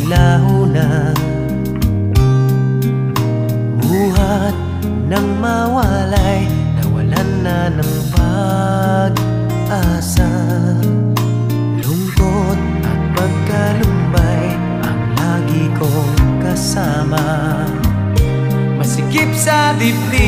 naglaho na. Buhat nang mawalay, nawalan na ng pag-asa. Lungkot at pagkalumbay ang lagi kong kasama. Masikip sa dibdib